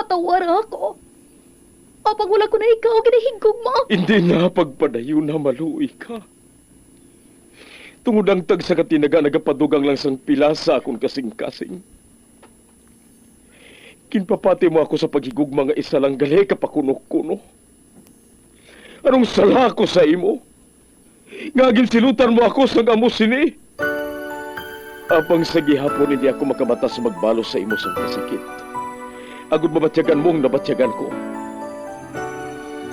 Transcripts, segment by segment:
patawar ako. Apag wala ko na ikaw, ginahigugma. Hindi na pagpadayo na maluoy ka. Tungod ang tag sa katinaga nagapadugang lang sang pilasa akong kasing-kasing. Kinpapati mo ako sa paghigugma nga isa lang gali kapakuno-kuno. Anong sala ko sa imo? Ngagin silutan mo ako sa amo sini. Apang sa gihapon hindi ako makabatas magbalo sa imo sa kasakit. Agud mabatyagan mong nabatyagan ko.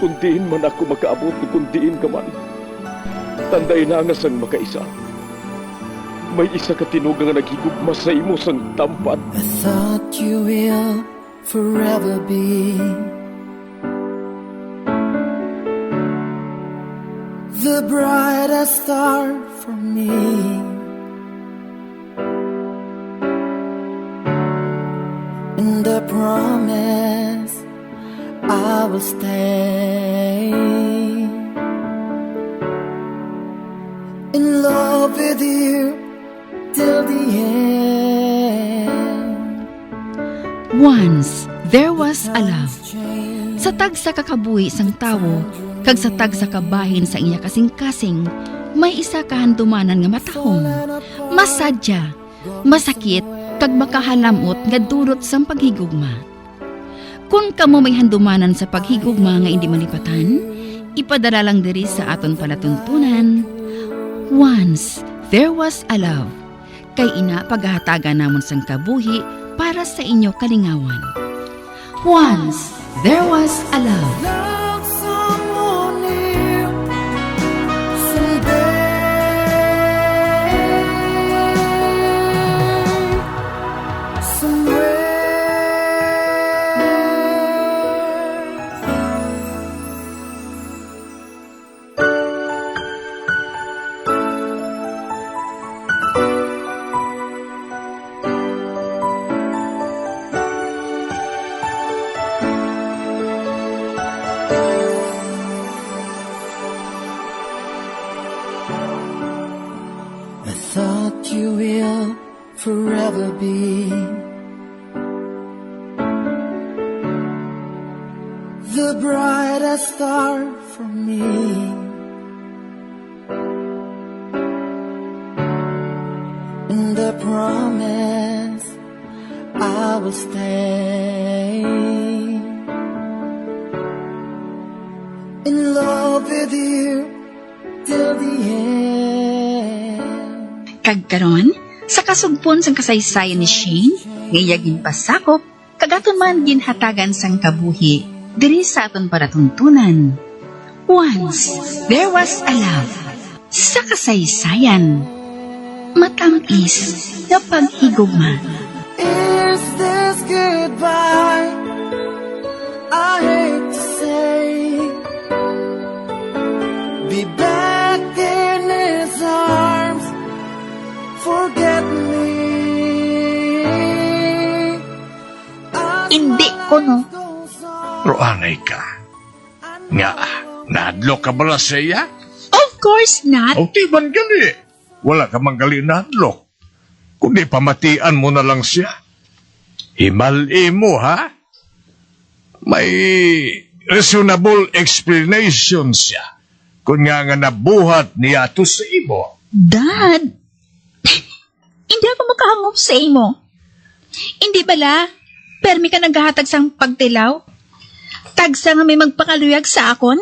Kundiin man ako makaabot, kundiin ka man. Tanday na nga sang makaisa. May isa ka tinugang nga naghigugma sa imo sang tampan. I thought you will forever be the brightest star for me. And I promise I will stay in love with you till the end. Once, there was a love. Sa tag sa kakabuhi sang tawo, kag sa tag sa kabahin sa iya kasing-kasing, may isa kahandumanan nga matahong, masadya, masakit, kag makahalamot nga durot sang paghigugma. Kung kamo may handumanan sa paghigugma nga hindi malipatan, ipadala lang diri sa aton palatuntunan. Once, there was a love. Kay ina paghahatagan namon sang kabuhi para sa inyo kalingawan. Once, there was a love. Love someone new someday. Somewhere. I thought you will forever be the brightest star for me. And I promise I will stay in love with you till the end. Kagkaron, sa kasugpon sang kasaysayan ni Shane, ngayagin pasakop, kagaton man ginhatagan sang kabuhi, diri sa aton palatuntunan. Once, there was a love. Sa kasaysayan, matamis na paghigugma. Is this goodbye? I hate to say, be back in his arms, forget me. Hindi ko, no? Roanay ka. Nga, nadlo ka bala sa iya? Of course not. O tiban gali. Wala ka manggali nadlo. Kundi pamatian mo na lang siya. Himali mo, ha? May reasonable explanation siya. Kung nga nabuhat niya to sa imo. Dad, hindi ako makahangop sa imo. Hindi bala, permi ka naghahatag sang pagtilaw? Tagsa nga may magpakaluyag sa akon?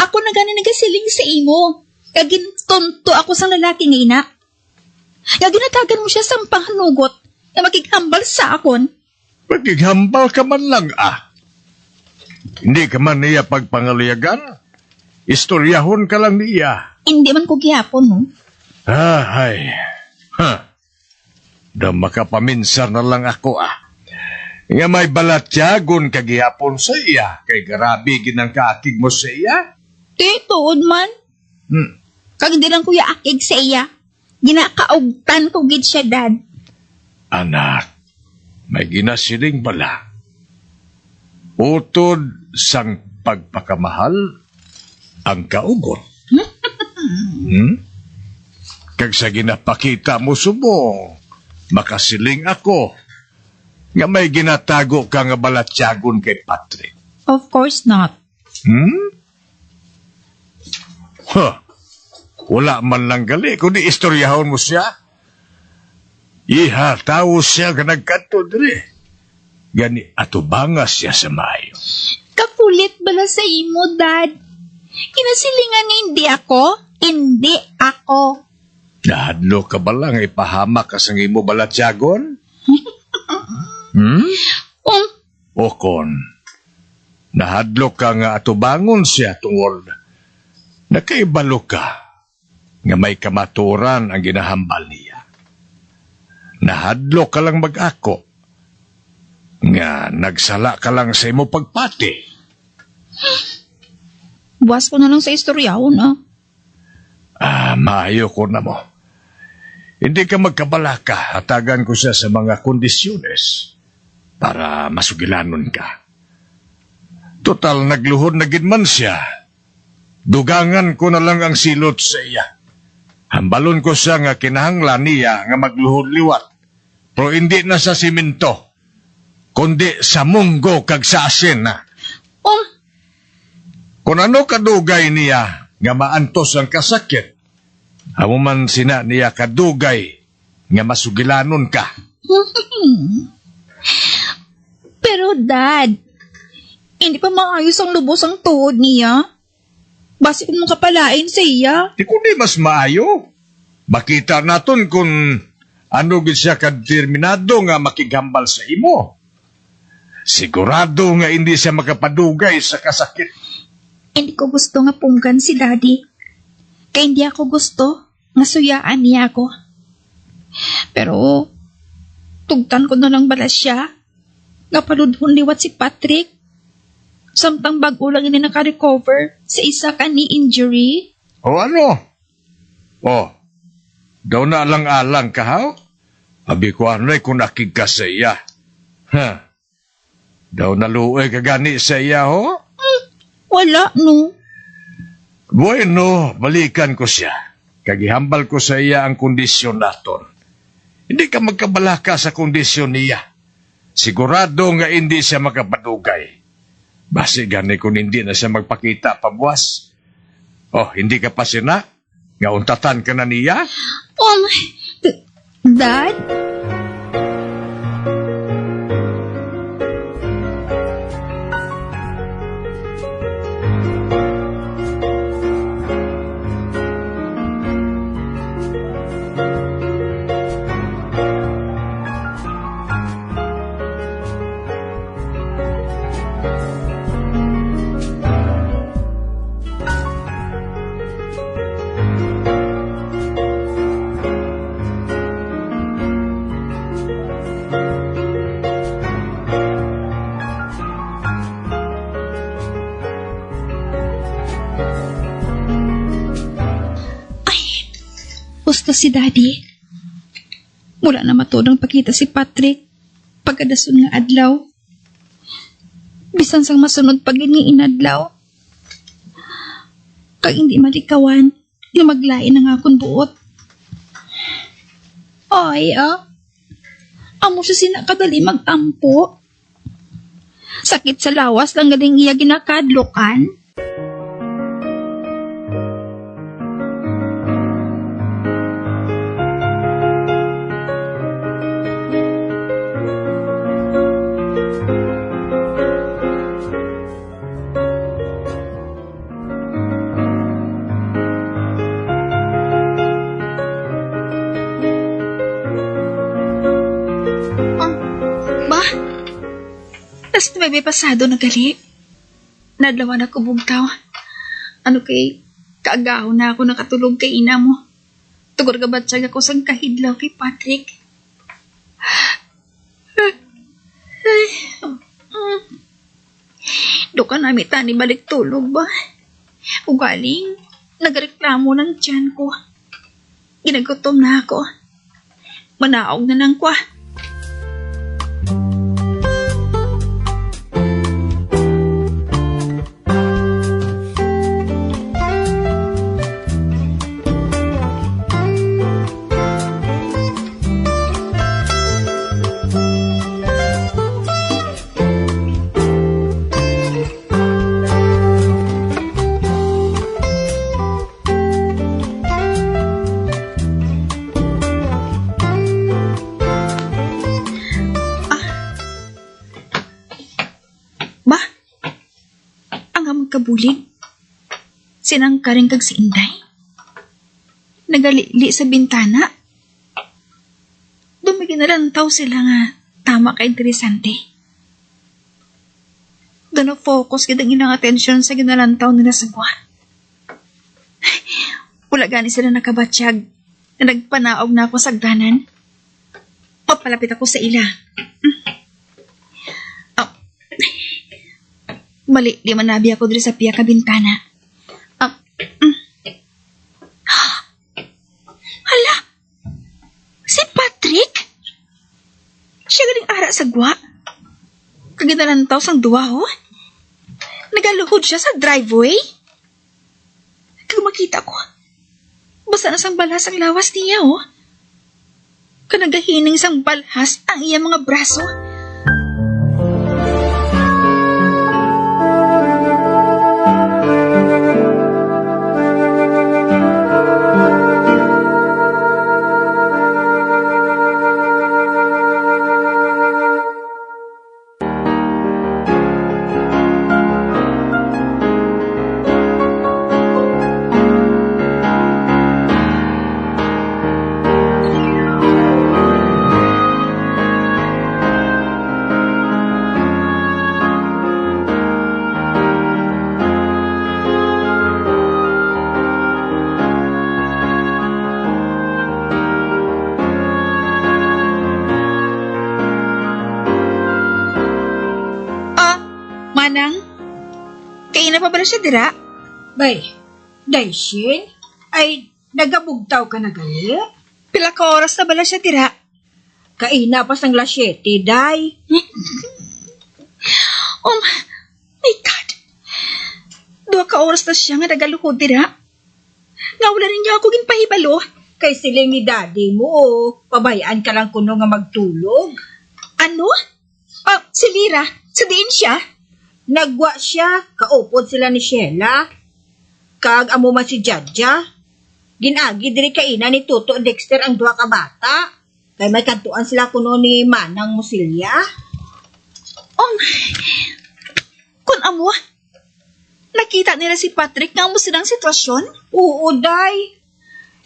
Ako na gani nagasiling sa imo. Kagin tonto ako sang lalaki nga ina. Kaginatagan mo siya sang panghanugot na makighambal sa akon. Makighambal ka man lang, ah. Hindi ka man niya pagpangaliyagan. Istoryahon ka lang niya. Hindi man ko gihapon, no? Ay. Da makapaminsan na lang ako, ah. Nga may balatyagon kagihapon sa iya. Kay garabi ginang kaakig mo sa iya. Tuod man. Kag di lang kuya akig sa iya. Ginakaugtan ko gid siya, Dad. Anak, may ginasiling bala. Utod sang pagpakamahal ang kaugot. Kag sa ginapakita mo subong, makasiling ako. nga may ginatago ka nga balatyagon kay Patrick? Of course not. Wala man lang gali, kundi istoryahon mo siya. Iha, tao siya nga nagkanto dire. Gani, atubangas siya sa maayo. Kapulit bala sa imo, Dad. Kinasilingan nga hindi ako? Hindi ako. Nahadlo ka ba lang ipahamak ka sa imo balatyagon? O kon, nahadlo ka nga atubangon siya tungod nakaibalo ka nga may kamaturan ang ginahambal niya. Nahadlo ka lang mag-ako nga nagsala ka lang sa imo pagpati. Buwas ko na lang sa istoryahon, Maayo ko na mo. Hindi ka magkabalaka, hatagan ko siya sa mga kondisyones para masugilanon ka. Total, nagluhod na gid man siya. Dugangan ko na lang ang silot sa iya. Hambalon ko siya nga kinahanglan niya nga magluhod liwat. Pero hindi na sa simento, kundi sa munggo kag sa asin na. Kung ano kadugay niya nga maantos ang kasakit, amo man sina niya kadugay nga masugilanon ka. Pero, Dad, hindi pa maayos ang lubos ang tuhod niya. Basi kung kapalain sa iya. Di kundi mas maayo. Makita naton kung ano gid siya kadeterminado nga makigambal sa imo. Sigurado nga hindi siya makapadugay sa kasakit. Hindi ko gusto nga punggan si Daddy. Kaya hindi ako gusto nga suyaan niya ako. Pero, tugtan ko na lang bala siya. Nga paludhon liwat si Patrick. Samtang bago lang ini naka-recover sa isa ka ni injury. O ano? Daw na alang-alang ka, haw? Abi ko ano'y kung nakig ka sa iya. Daw naluoy ka gani sa iya, ho? Wala, no. Bueno, balikan ko siya. Kagihambal ko sa iya ang kondisyon naton. Hindi ka magkabalaka sa kondisyon niya. Sigurado nga hindi siya makapadugay. Basi gani kung hindi na siya magpakita pabuwas. Hindi ka pa sina? Nga untatan ka na niya? Dad? Gusto si Daddy. Mula na matodang pakita si Patrick pagkadason nga adlaw. Bisan sang masunod pag inadlaw. Kag hindi malikawan nga maglain ang akong buot. Amo siya sinakadali magtampo. Sakit sa lawas lang galing iya ginakadlokan. Tas may pasado na gali. Nadlawan ako bugtaw. Ano kay kaagaw na ako nakatulog kay ina mo. Tugor ka batsag ako sang kahidlaw kay Patrick. Duka nami tani balik tulog ba? Ugaling, nagreklamo ng tiyan ko. Ginagutom na ako. Manaog na nang kwa. magkabulig. Sinang karing kag si Inday. Nagalili sa bintana. Dumiginalantaw sila nga tama ka interesante. Doon na-focus gid ang ilang atensyon sa ginalantaw nila sa buwan. Wala gani sila nakabatsyag na nagpanaog na ako sa agdanan. Papalapit ako sa ila. Mali, di manabi ako diri sa piya ka bintana. Hala! Si Patrick? Siya galing ara sa gwa? Kaginalantaw sang duwa, ho? Nagaluhod siya sa driveway? Kag makita ko, basta na sang balhas ang lawas niya, ho? Kanagahining sang balhas ang iya mga braso. Manang, kaya na pa ba siya dira? Bay, Daishin, ay nagabugtaw ka na gali? Pila ka oras na bala siya dira? Kaina pa sang lasyete, day. Oh my God! 2 ka oras na siya nga nagaluhod dira. Nga wala rin niya ako ginpahibalo. Kay siling ni daddy mo, pabayaan ka lang kuno nga magtulog. Ano? Si Lira, sa diin siya? Nagwa siya, kaupod sila ni Sheila. Kag amo man si Jadja. Ginagi diri kaina ni Tuto Dexter ang 2 ka bata. Kay may kantuan sila kuno ni Manang Musilya. Kun amo, nakita nila si Patrick nga mo silang sitwasyon? Oo, day.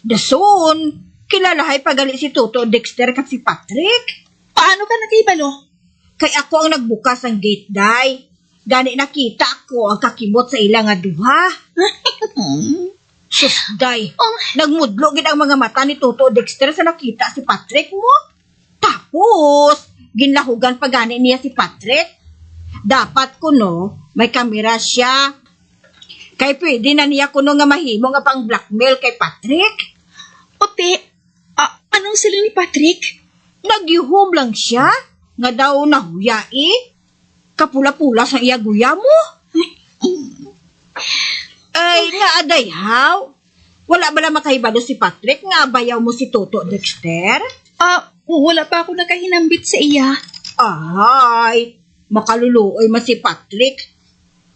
Dason, kilalahay pagali si Tuto Dexter kag si Patrick. Paano ka nakibalo? Kay ako ang nagbukas ang gate, day. Gani nakita ko ang kakibot sa ilang nga duha. Sus, day. Nagmudlo gid ang mga mata ni Tuto Dexter sa nakita si Patrick mo. Tapos, ginlahugan pa gani niya si Patrick. Dapat kuno, may kamera siya. Kay pwede na niya kuno nga mahimo nga pang blackmail kay Patrick. Ote, anong sila ni Patrick? Nagyuhom lang siya. Nga daw nahuyai. Kapula-pula sa iya guya mo. Ay, nga aday, haw. Wala ba na makahibalo si Patrick nga bayaw mo si Toto Dexter? Wala pa ako nakahinambit sa iya. Ay, makaluluoy man si Patrick.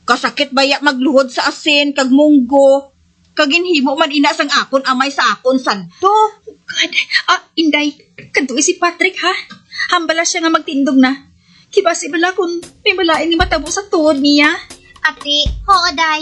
Kasakit baya magluhod sa asin, kag munggo. Kaginhimo man ina sang akon amay sa akon santo. God, Inday, kanto si Patrick ha? Hambala siya nga magtindog na. Kibasi bala kung may malain ni matabo sa tuhod niya. Ati, oo, day.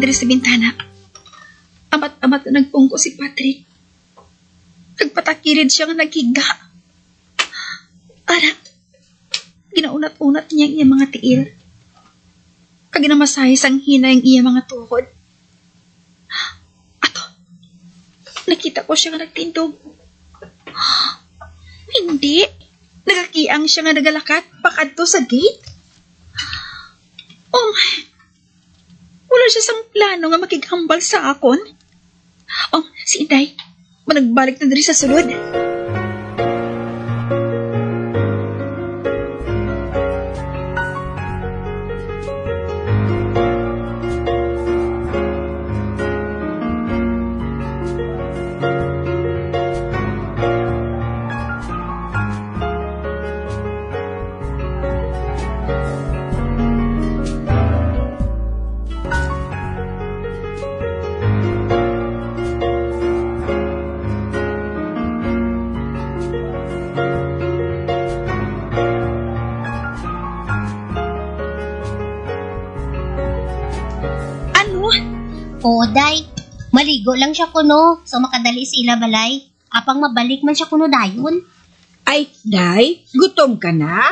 Sa bintana. Amat-amat na nagpungko si Patrick. Nagpatakirid siya nga naghiga. Ara, ginaunat-unat niya ang iya mga tiil. Kaginamasahis ang hina ang iya mga tuhod. Ato, nakita ko siya nga nagtindog. Hindi. Nagakiang siya nga nagalakat pakadto sa gate. Oh my. Wala siya sang plano nga makighambal sa akon. Si Inday, managbalik na diri sa sulod. Ano? Oo, day. Maligo lang siya kuno. So makadali sila balay. Apang mabalik man siya kuno dayon. Ay, Day, gutom ka na?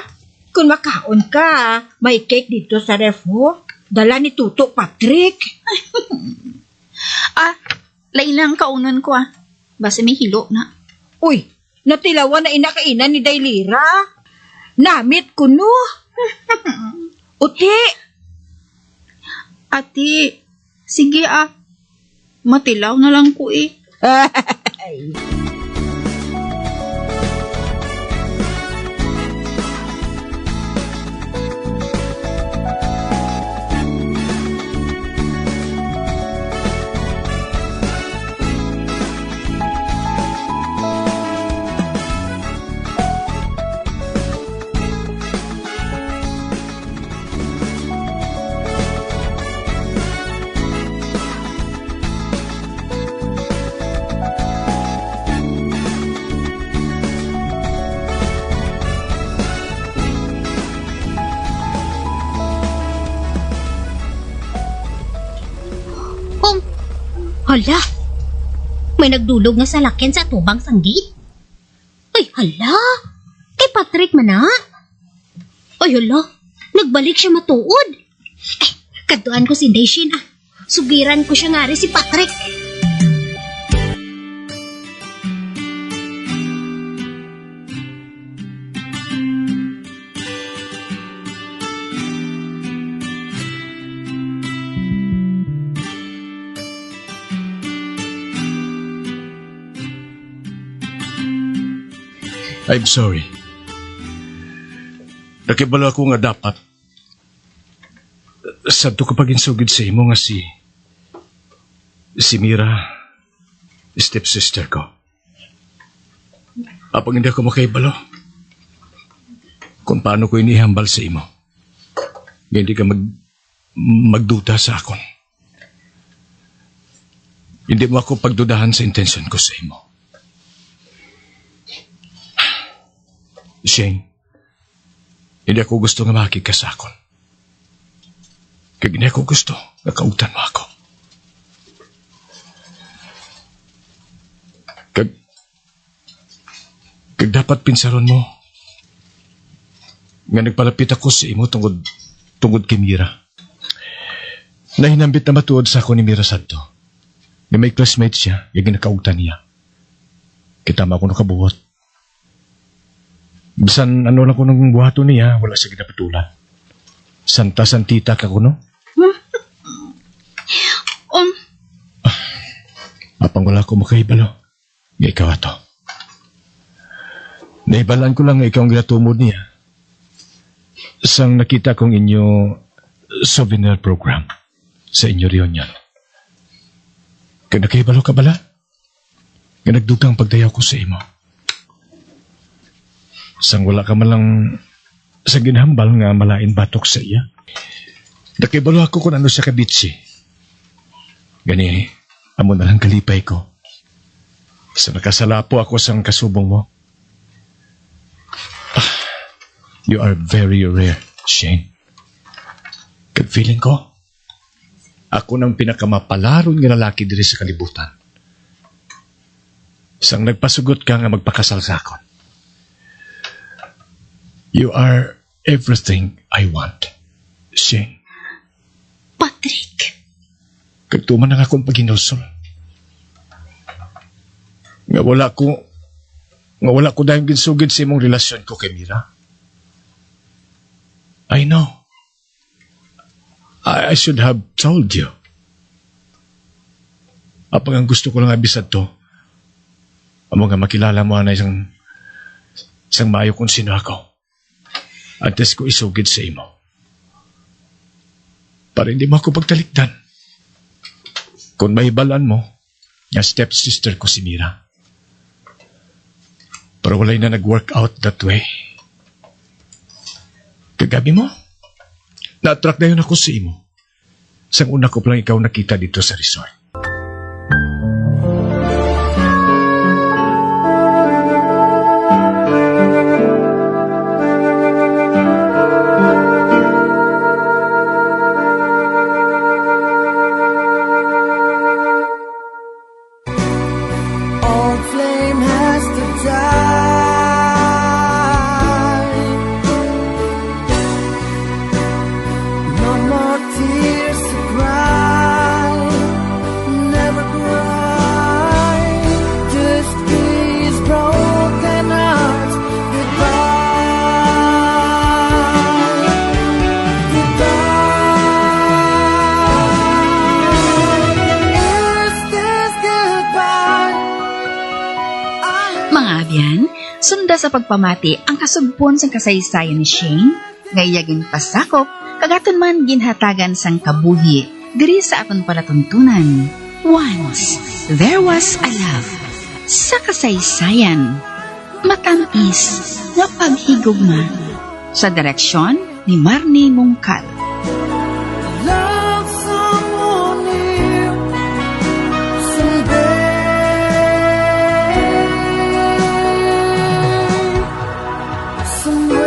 Kung makaon ka, may cake dito sa ref mo. Dala ni Tuto Patrick. Lain lang kaunon ko Basta may hilo na. Uy, natilawan na inakainan ni Daylira. Namit ko no. Uti. Ate, sige matilaw na lang ko Ay. Hala, may nagdulog nga sa lakyan sa tubang sanggit. Ay, hala, kay Patrick man na. Ay, hala, nagbalik siya matuod. Ay, kaduan ko si Daishin Sugiran ko siya nga rin si Patrick. I'm sorry. Nakibalo ako nga dapat sadto kapag insugid sa imo nga si Mira, stepsister ko. Apang hindi ako makaibalo kung paano ko inihambal sa imo. Hindi ka magduda sa akon. Hindi mo ako pagdudahan sa intensyon ko sa imo. Shane, hindi ako gusto nga makikita sa akon. Kaya hindi ako gusto nga kautan mo ako. Kag dapat pinsaron mo nga nagpalapit ako sa imo tungod kay Mira. Nahinambit na matuod sa ako ni Mira Santo. Nga may classmate siya, yung ginakautan niya. Kita mo ako nakabuhat. Bisan ano lang ko ng buhato niya, wala sa ginapatulan. Santa-santita ka ko, no? Apang wala ko makaibalo. Nga ikaw ato. Naibalaan ko lang nga ikaw ang ginatumod niya. Sang nakita kong inyo souvenir program sa inyo reunion. Kaya nakaibalo ka bala? Nga nagdugang pagdayaw ko sa imo. Sang wala ka malang sa ginhambal nga malain batok sa iya. Nakibalo ako kung ano siya kabitsi. Gani, amo na lang kalipay ko. Sa nakasalapo ako sang kasubong mo. You are very rare, Shane. Kag feeling ko, ako nang pinakamapalaron nga lalaki diri sa kalibutan. Sang nagpasugot ka nga magpakasal sa akon. You are everything I want, Shane. Patrick. Kagtuman na nga akong paghinusol. Nga wala ko dahil ginsugid sa imong relasyon ko kay Mira. I know. I should have told you. Apang ang gusto ko lang abisad to, Amo nga makilala mo na isang maayo kung sino ako. Antes ko isugid sa imo. Para hindi mo ako pagtalikdan. Kung may balan mo, nga stepsister ko si Mira. Pero walay na nag-work out that way. Kagabi mo, na-attract na yun ako sa imo. Sang una ko lang ikaw nakita dito sa resort. Old flame has to die. No more tears to cry. Never cry. Just these broken hearts. Goodbye. Goodbye. Is this goodbye? Mga abyan, sunda sa pagpamati ang kasugpon sang kasaysayan ni Shane, ngayagin pasakop, kagaton man ginhatagan sang kabuhi, diri sa aton palatuntunan. Once, there was a love. Sa kasaysayan, matamis nga paghigugma. Sa direksyon ni Marnie Mongkal. Love someone new someday, somewhere.